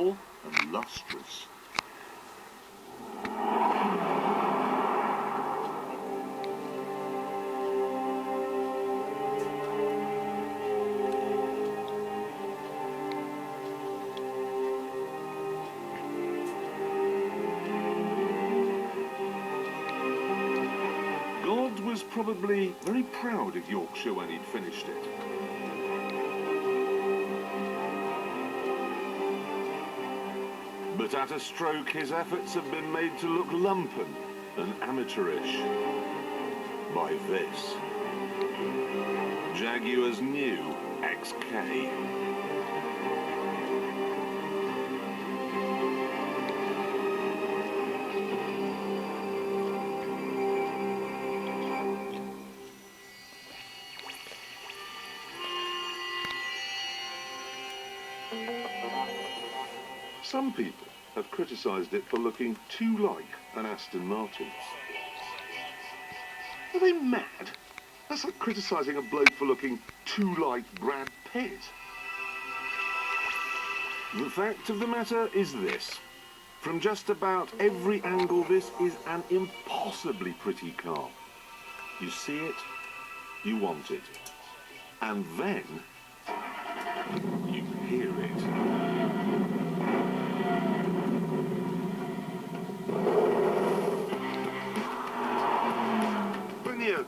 small and lustrous. God was probably very proud of Yorkshire when he'd finished it. But at a stroke, his efforts have been made to look lumpen and amateurish by this. Jaguar's new XK. Some people have criticised it for looking too like an Aston Martin. Are they mad? That's like criticising a bloke for looking too like Brad Pitt. The fact of the matter is this. From just about every angle, this is an impossibly pretty car. You see it, you want it, and then you hear it.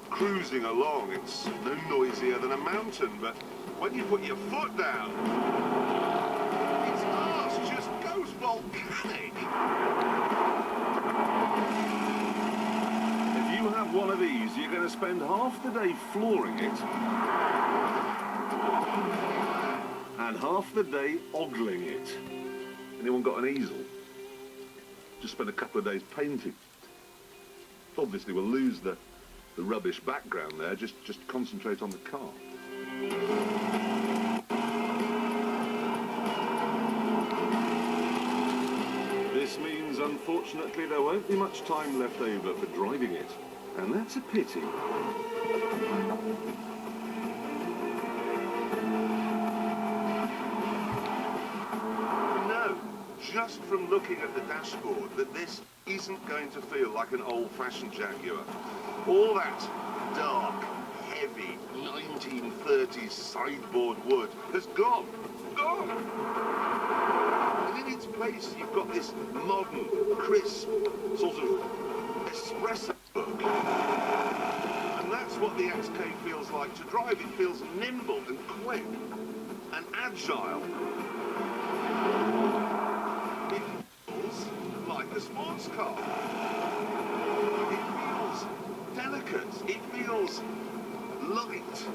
Cruising along, it's no noisier than a mountain, but when you put your foot down, its arse just goes volcanic. If you have one of these, you're going to spend half the day flooring it and half the day ogling it. Anyone got an easel? Just spend a couple of days painting. Obviously we'll lose the rubbish background there, just concentrate on the car. This means, unfortunately, there won't be much time left over for driving it, and that's a pity. No, just from looking at the dashboard, that this isn't going to feel like an old-fashioned Jaguar. All that dark, heavy 1930s sideboard wood has gone. And in its place, you've got this modern, crisp, sort of espresso look. And that's what the XK feels like to drive. It feels nimble and quick and agile. It feels like a sports car. It feels delicate. It feels light.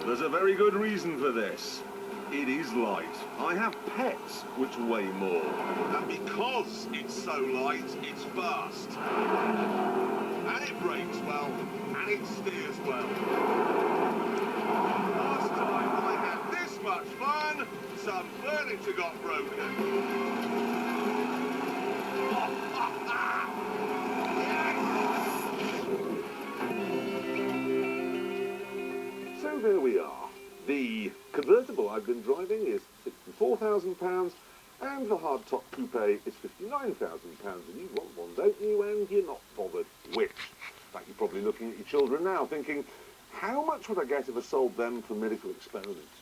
There's a very good reason for this. It is light. I have pets which weigh more. And because it's so light, it's fast. And it brakes well. And it steers well. Last time I had this much fun, some furniture got broken. So there we are. The convertible I've been driving is £64,000 and the hardtop coupe is £59,000. And you want one, don't you? And you're not bothered which. In fact, you're probably looking at your children now thinking, how much would I get if I sold them for medical experiments?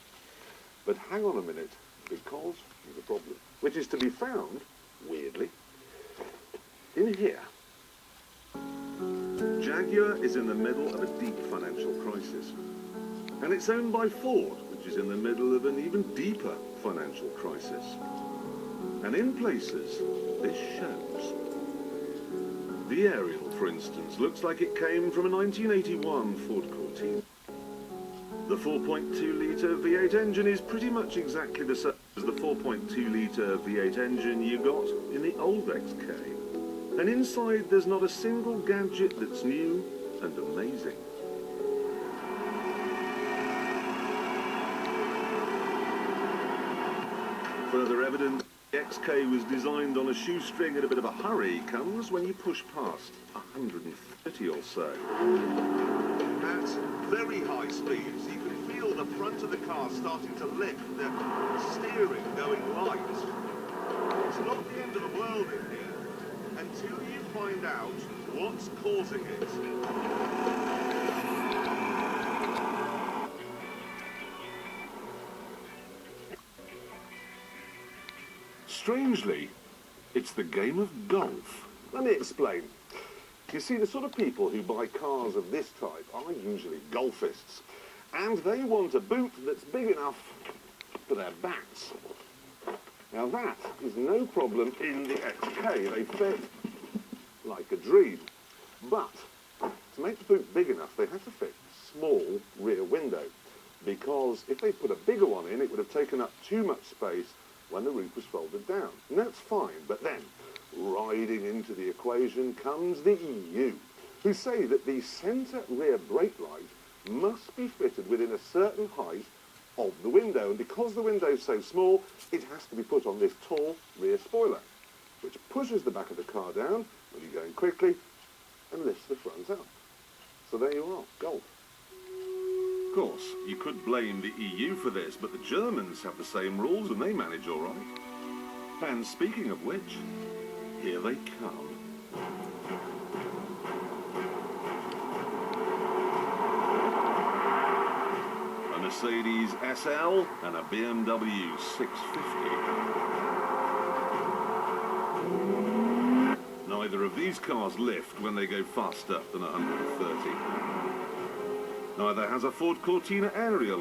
But hang on a minute, because there's a problem, which is to be found, weirdly, in here. Jaguar is in the middle of a deep financial crisis. And it's owned by Ford, which is in the middle of an even deeper financial crisis. And in places, this shows. The aerial, for instance, looks like it came from a 1981 Ford Cortina. The 4.2-litre V8 engine is pretty much exactly the same as the 4.2-litre V8 engine you got in the old XK. And inside, there's not a single gadget that's new and amazing. Further evidence XK was designed on a shoestring in a bit of a hurry comes when you push past 130 or so. At very high speeds, you can feel the front of the car starting to lift, the steering going light. It's not the end of the world in here until you find out what's causing it. Strangely, it's the game of golf. Let me explain. You see, the sort of people who buy cars of this type are usually golfists, and they want a boot that's big enough for their bats. Now that is no problem in the XK. They fit like a dream. But to make the boot big enough, they had to fit a small rear window, because if they put a bigger one in, it would have taken up too much space when the roof was folded down. And that's fine, but then, riding into the equation comes the EU, who say that the centre rear brake light must be fitted within a certain height of the window, and because the window is so small, it has to be put on this tall rear spoiler, which pushes the back of the car down when you're going quickly and lifts the front up. So there you are, golf. Of course, you could blame the EU for this, but the Germans have the same rules and they manage all right. And speaking of which, here they come. A Mercedes SL and a BMW 650. Neither of these cars lift when they go faster than 130. Neither has a Ford Cortina aerial.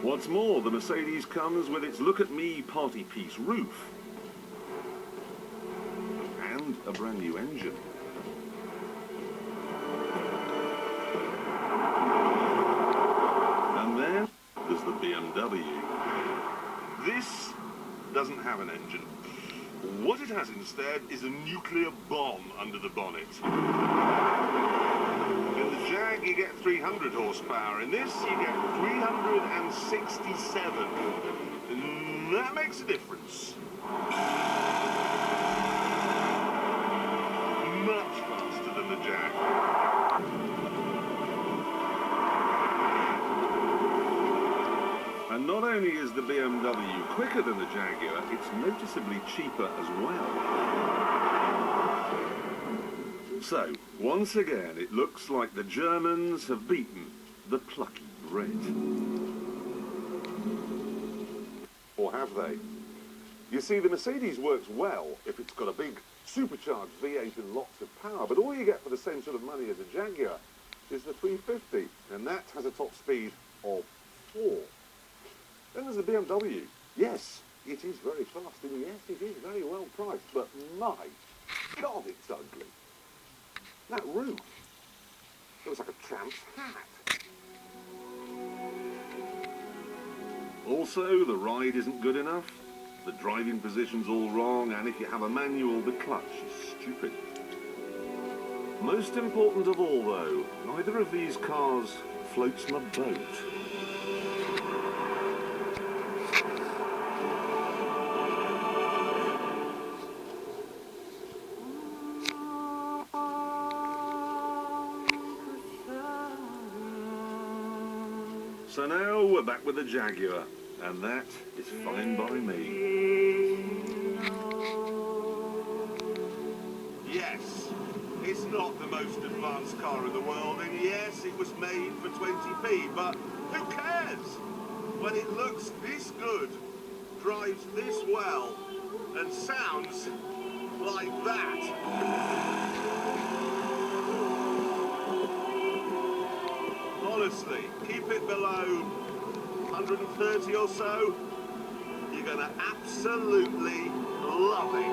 What's more, the Mercedes comes with its look at me party piece roof and a brand new engine. And then there's the BMW. This doesn't have an engine. What it has instead is a nuclear bomb under the bonnet. In the Jag you get 300 horsepower, in this you get 367. And that makes a difference. Much faster than the Jag. And not only is the BMW quicker than the Jaguar, it's noticeably cheaper as well. So, once again, it looks like the Germans have beaten the plucky Brit. Or have they? You see, the Mercedes works well if it's got a big supercharged V8 and lots of power, but all you get for the same sort of money as a Jaguar is the 350, and that has a top speed of 4. Then there's the BMW. Yes, it is very fast, and yes, it is very well priced, but my God, it's ugly. That roof, it looks like a tramp's hat. Also, the ride isn't good enough, the driving position's all wrong, and if you have a manual, the clutch is stupid. Most important of all, though, neither of these cars floats my boat. So now we're back with the Jaguar, and that is fine by me. Yes, it's not the most advanced car in the world, and yes, it was made for 20p, but who cares? When it looks this good, drives this well, and sounds like that. Honestly, keep it below 130 or so, you're going to absolutely love it.